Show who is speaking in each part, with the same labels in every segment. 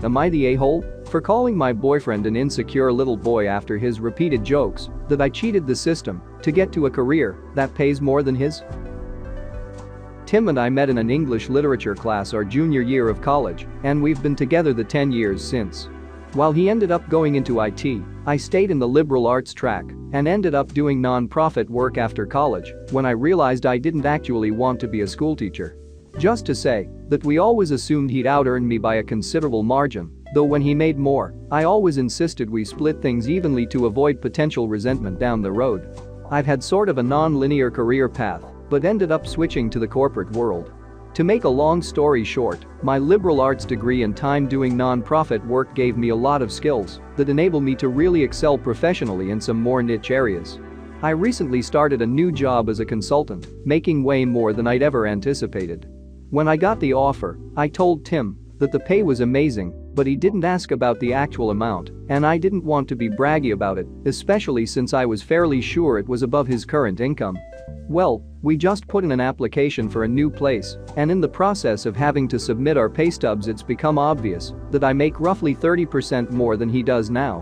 Speaker 1: Am I the a-hole for calling my boyfriend an insecure little boy after his repeated jokes that I cheated the system to get to a career that pays more than his? Tim and I met in an English literature class our junior year of college, and we've been together the 10 years since. While he ended up going into IT, I stayed in the liberal arts track and ended up doing non-profit work after college when I realized I didn't actually want to be a schoolteacher. Just to say that we always assumed he'd out-earn me by a considerable margin, though when he made more, I always insisted we split things evenly to avoid potential resentment down the road. I've had sort of a non-linear career path, but ended up switching to the corporate world. To make a long story short, my liberal arts degree and time doing non-profit work gave me a lot of skills that enable me to really excel professionally in some more niche areas. I recently started a new job as a consultant, making way more than I'd ever anticipated. When I got the offer, I told Tim that the pay was amazing, but he didn't ask about the actual amount, and I didn't want to be braggy about it, especially since I was fairly sure it was above his current income. Well, we just put in an application for a new place, and in the process of having to submit our pay stubs it's become obvious that I make roughly 30% more than he does now.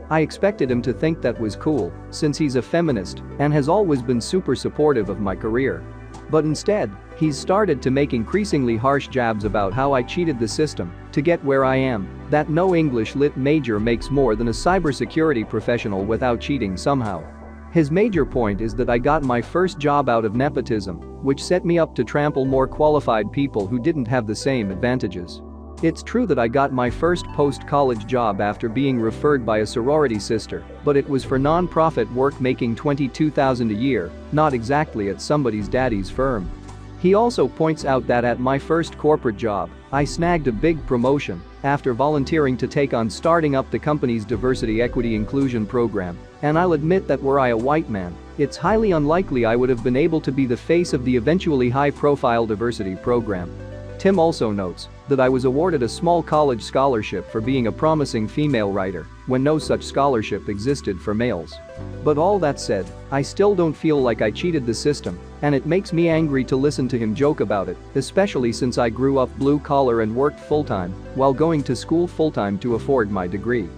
Speaker 1: I expected him to think that was cool, since he's a feminist and has always been super supportive of my career. But instead, he's started to make increasingly harsh jabs about how I cheated the system to get where I am, that no English lit major makes more than a cybersecurity professional without cheating somehow. His major point is that I got my first job out of nepotism, which set me up to trample more qualified people who didn't have the same advantages. It's true that I got my first post-college job after being referred by a sorority sister, but it was for non-profit work making $22,000 a year, not exactly at somebody's daddy's firm. He also points out that at my first corporate job, I snagged a big promotion after volunteering to take on starting up the company's diversity equity inclusion program, and I'll admit that were I a white man, it's highly unlikely I would have been able to be the face of the eventually high-profile diversity program. Tim also notes that I was awarded a small college scholarship for being a promising female writer when no such scholarship existed for males. But all that said, I still don't feel like I cheated the system, and it makes me angry to listen to him joke about it, especially since I grew up blue-collar and worked full-time while going to school full-time to afford my degree.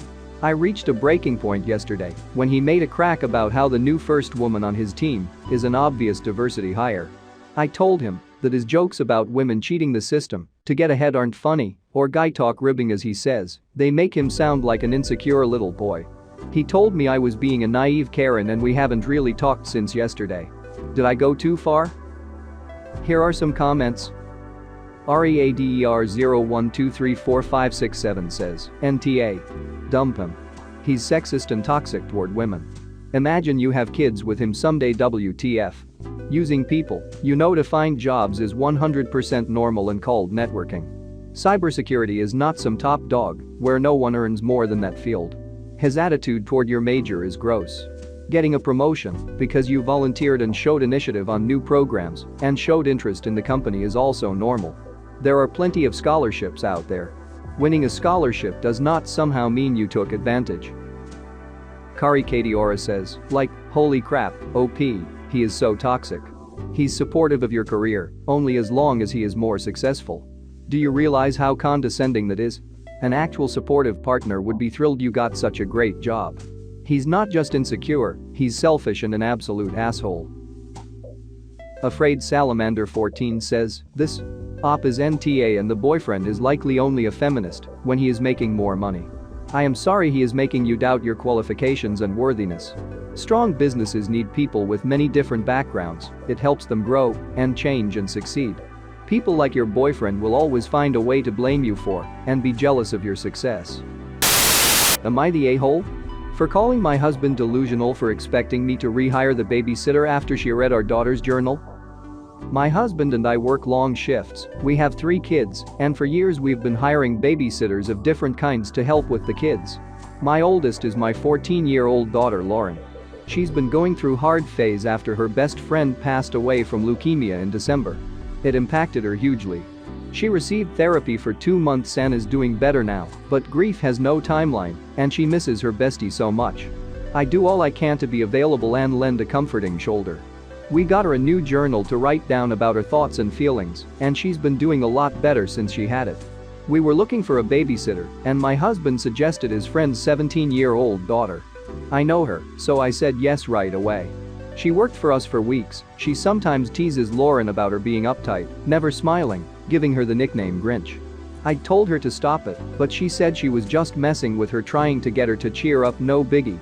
Speaker 1: I reached a breaking point yesterday when he made a crack about how the new first woman on his team is an obvious diversity hire. I told him that his jokes about women cheating the system to get ahead aren't funny, or guy talk ribbing as he says, they make him sound like an insecure little boy. He told me I was being a naive Karen and we haven't really talked since yesterday. Did I go too far? Here are some comments. READER01234567 says, NTA. Dump him. He's sexist and toxic toward women. Imagine you have kids with him someday. WTF. Using people you know to find jobs is 100% normal and called networking. Cybersecurity is not some top dog where no one earns more than that field. His attitude toward your major is gross. Getting a promotion because you volunteered and showed initiative on new programs and showed interest in the company is also normal. There are plenty of scholarships out there. Winning a scholarship does not somehow mean you took advantage. Kari Kadiora says, like, holy crap, OP, he is so toxic. He's supportive of your career, only as long as he is more successful. Do you realize how condescending that is? An actual supportive partner would be thrilled you got such a great job. He's not just insecure, he's selfish and an absolute asshole. Afraid Salamander 14 says, this op is NTA and the boyfriend is likely only a feminist when he is making more money. I am sorry he is making you doubt your qualifications and worthiness. Strong businesses need people with many different backgrounds, it helps them grow and change and succeed. People like your boyfriend will always find a way to blame you for and be jealous of your success. Am I the a-hole for calling my husband delusional for expecting me to rehire the babysitter after she read our daughter's journal? My husband and I work long shifts, we have 3 kids, and for years we've been hiring babysitters of different kinds to help with the kids. My oldest is my 14-year-old daughter Lauren. She's been going through hard phase after her best friend passed away from leukemia in December. It impacted her hugely. She received therapy for 2 months and is doing better now, but grief has no timeline, and she misses her bestie so much. I do all I can to be available and lend a comforting shoulder. We got her a new journal to write down about her thoughts and feelings, and she's been doing a lot better since she had it. We were looking for a babysitter, and my husband suggested his friend's 17-year-old daughter. I know her, so I said yes right away. She worked for us for weeks. She sometimes teases Lauren about her being uptight, never smiling, giving her the nickname Grinch. I told her to stop it, but she said she was just messing with her, trying to get her to cheer up, no biggie.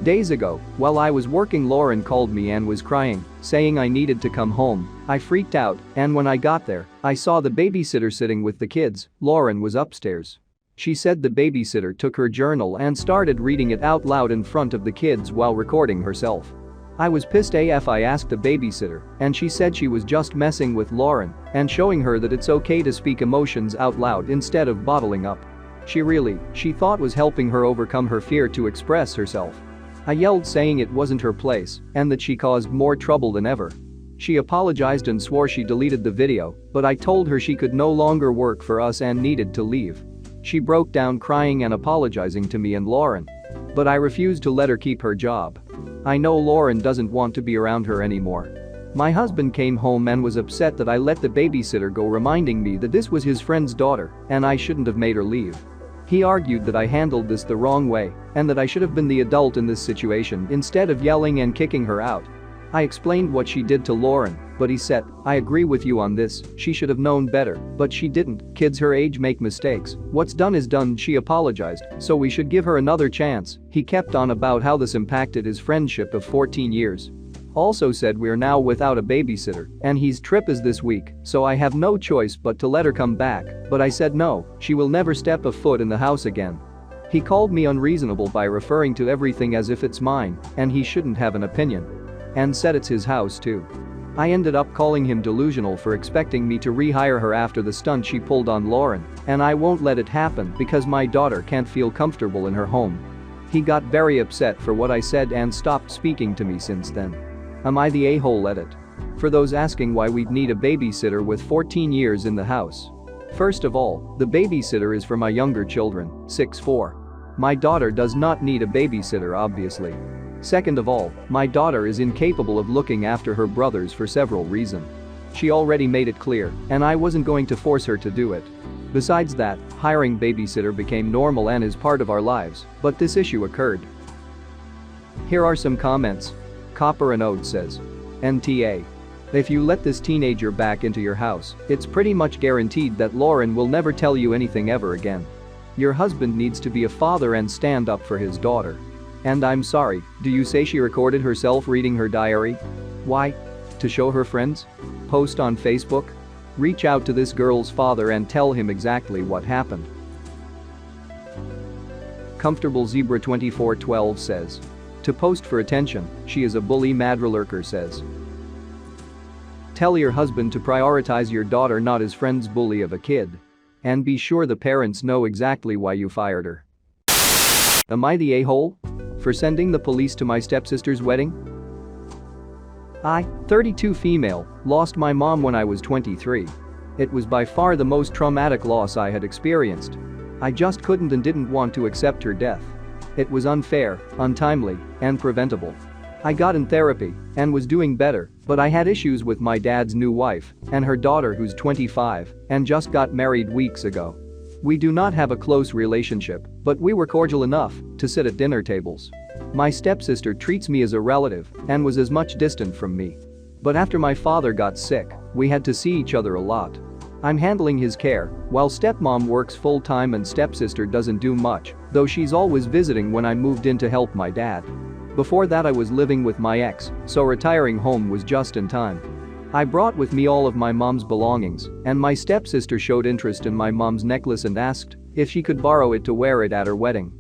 Speaker 1: Days ago, while I was working, Lauren called me and was crying, saying I needed to come home. I freaked out, and when I got there, I saw the babysitter sitting with the kids. Lauren was upstairs. She said the babysitter took her journal and started reading it out loud in front of the kids while recording herself. I was pissed AF. I asked the babysitter, and she said she was just messing with Lauren and showing her that it's okay to speak emotions out loud instead of bottling up. She thought was helping her overcome her fear to express herself. I yelled, saying it wasn't her place and that she caused more trouble than ever. She apologized and swore she deleted the video, but I told her she could no longer work for us and needed to leave. She broke down crying and apologizing to me and Lauren. But I refused to let her keep her job. I know Lauren doesn't want to be around her anymore. My husband came home and was upset that I let the babysitter go, reminding me that this was his friend's daughter and I shouldn't have made her leave. He argued that I handled this the wrong way and that I should have been the adult in this situation instead of yelling and kicking her out. I explained what she did to Lauren, but he said, I agree with you on this, she should have known better, but she didn't. Kids her age make mistakes. What's done is done. She apologized, so we should give her another chance. He kept on about how this impacted his friendship of 14 years. Also said we're now without a babysitter and his trip is this week, so I have no choice but to let her come back, but I said no, she will never step a foot in the house again. He called me unreasonable by referring to everything as if it's mine and he shouldn't have an opinion. And said it's his house too. I ended up calling him delusional for expecting me to rehire her after the stunt she pulled on Lauren, and I won't let it happen because my daughter can't feel comfortable in her home. He got very upset for what I said and stopped speaking to me since then. Am I the a-hole at it? For those asking why we'd need a babysitter with 14 years in the house. First of all, the babysitter is for my younger children, 6'4". My daughter does not need a babysitter, obviously. Second of all, my daughter is incapable of looking after her brothers for several reasons. She already made it clear, and I wasn't going to force her to do it. Besides that, hiring babysitter became normal and is part of our lives, but this issue occurred. Here are some comments. Copper and Ode says, NTA. If you let this teenager back into your house, it's pretty much guaranteed that Lauren will never tell you anything ever again. Your husband needs to be a father and stand up for his daughter. And I'm sorry, do you say she recorded herself reading her diary? Why? To show her friends? Post on Facebook? Reach out to this girl's father and tell him exactly what happened. Comfortable Zebra 2412 says. To post for attention, she is a bully. Madrelurker says. Tell your husband to prioritize your daughter, not his friend's bully of a kid. And be sure the parents know exactly why you fired her. Am I the a-hole? For sending the police to my stepsister's wedding? I, 32 female, lost my mom when I was 23. It was by far the most traumatic loss I had experienced. I just couldn't and didn't want to accept her death. It was unfair, untimely, and preventable. I got in therapy and was doing better, but I had issues with my dad's new wife and her daughter, who's 25 and just got married weeks ago. We do not have a close relationship, but we were cordial enough to sit at dinner tables. My stepsister treats me as a relative and was as much distant from me. But after my father got sick, we had to see each other a lot. I'm handling his care, while stepmom works full-time and stepsister doesn't do much, though she's always visiting when I moved in to help my dad. Before that I was living with my ex, so retiring home was just in time. I brought with me all of my mom's belongings, and my stepsister showed interest in my mom's necklace and asked if she could borrow it to wear it at her wedding.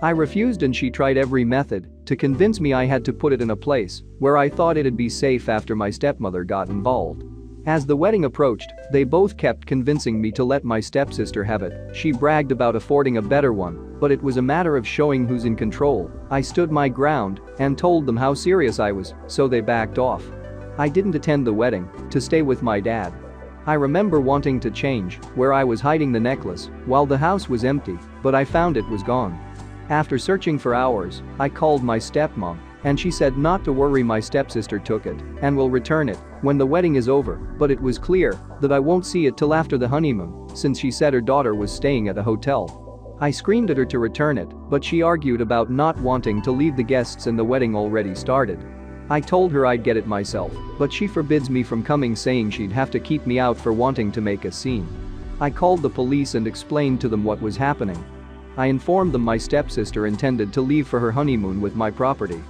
Speaker 1: I refused and she tried every method to convince me I had to put it in a place where I thought it'd be safe after my stepmother got involved. As the wedding approached, they both kept convincing me to let my stepsister have it. She bragged about affording a better one, but it was a matter of showing who's in control. I stood my ground and told them how serious I was, so they backed off. I didn't attend the wedding to stay with my dad. I remember wanting to change where I was hiding the necklace while the house was empty, but I found it was gone. After searching for hours, I called my stepmom, and she said not to worry, my stepsister took it and will return it when the wedding is over, but it was clear that I won't see it till after the honeymoon. since she said her daughter was staying at a hotel. I screamed at her to return it, but she argued about not wanting to leave the guests and the wedding already started. I told her I'd get it myself, but she forbids me from coming, saying she'd have to keep me out for wanting to make a scene. I called the police and explained to them what was happening. I informed them my stepsister intended to leave for her honeymoon with my property.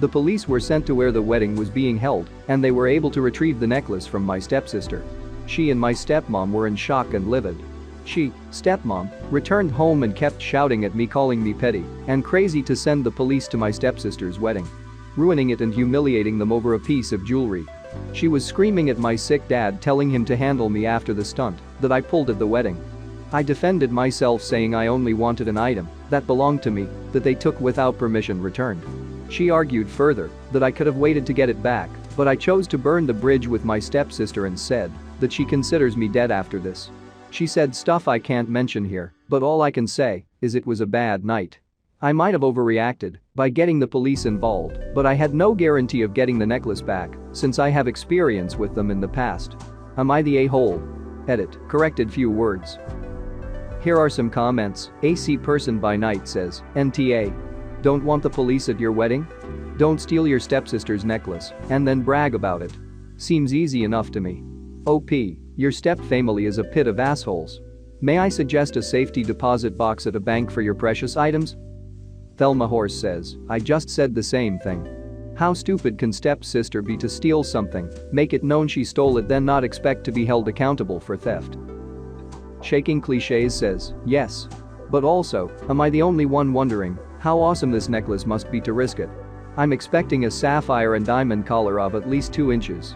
Speaker 1: The police were sent to where the wedding was being held, and they were able to retrieve the necklace from my stepsister. She and my stepmom were in shock and livid. She, stepmom, returned home and kept shouting at me, calling me petty and crazy to send the police to my stepsister's wedding, ruining it and humiliating them over a piece of jewelry. She was screaming at my sick dad, telling him to handle me after the stunt that I pulled at the wedding. I defended myself, saying I only wanted an item that belonged to me that they took without permission returned. She argued further that I could have waited to get it back, but I chose to burn the bridge with my stepsister and said that she considers me dead after this. She said stuff I can't mention here, but all I can say is it was a bad night. I might have overreacted by getting the police involved, but I had no guarantee of getting the necklace back since I have experience with them in the past. Am I the a-hole? Edit, corrected few words. Here are some comments. AC person by night says, NTA. Don't want the police at your wedding? Don't steal your stepsister's necklace and then brag about it. Seems easy enough to me. OP, your step-family is a pit of assholes. May I suggest a safety deposit box at a bank for your precious items? Thelma Horse says, I just said the same thing. How stupid can stepsister be to steal something, make it known she stole it, then not expect to be held accountable for theft? Shaking Cliches says, yes. But also, am I the only one wondering how awesome this necklace must be to risk it? I'm expecting a sapphire and diamond collar of at least 2 inches.